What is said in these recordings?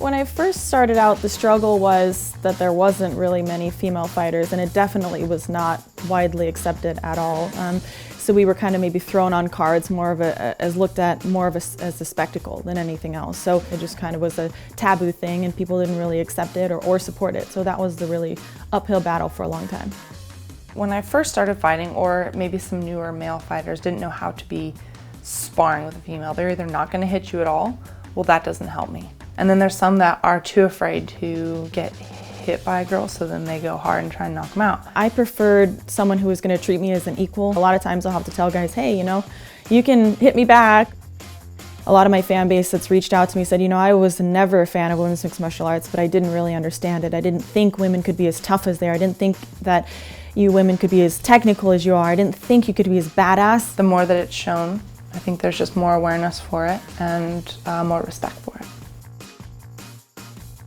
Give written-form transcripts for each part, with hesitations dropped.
When I first started out, the struggle was that there wasn't really many female fighters, and it definitely was not widely accepted at all. So we were kind of maybe thrown on cards more of as looked at more of as a spectacle than anything else. So it just kind of was a taboo thing, and people didn't really accept it or support it. So that was the really uphill battle for a long time. When I first started fighting, or maybe some newer male fighters didn't know how to be sparring with a female, they're either not going to hit you at all, well, that doesn't help me. And then there's some that are too afraid to get hit by a girl, so then they go hard and try and knock them out. I preferred someone who was going to treat me as an equal. A lot of times I'll have to tell guys, hey, you know, you can hit me back. A lot of my fan base that's reached out to me said, you know, I was never a fan of women's mixed martial arts, but I didn't really understand it. I didn't think women could be as tough as they are. I didn't think that you women could be as technical as you are. I didn't think you could be as badass. The more that it's shown, I think there's just more awareness for it and more respect for it.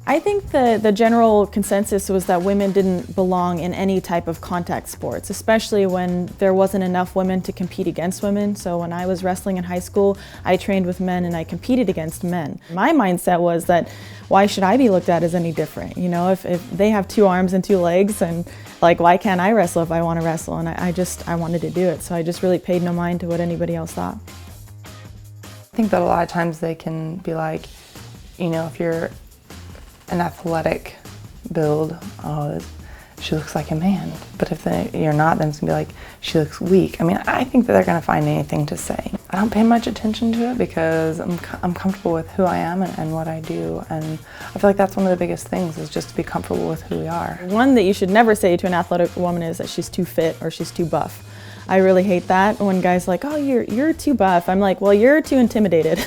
I think the general consensus was that women didn't belong in any type of contact sports, especially when there wasn't enough women to compete against women. So when I was wrestling in high school, I trained with men and I competed against men. My mindset was that why should I be looked at as any different? You know, if they have 2 arms and 2 legs, and like, why can't I wrestle if I want to wrestle? And I wanted to do it. So I just really paid no mind to what anybody else thought. I think that a lot of times they can be like, you know, if you're an athletic build, oh, she looks like a man. But if you're not, then it's gonna be like, she looks weak. I mean, I think that they're gonna find anything to say. I don't pay much attention to it because I'm comfortable with who I am and what I do. And I feel like that's one of the biggest things, is just to be comfortable with who we are. One that you should never say to an athletic woman is that she's too fit or she's too buff. I really hate that when guys are like, oh, you're too buff. I'm like, well, you're too intimidated.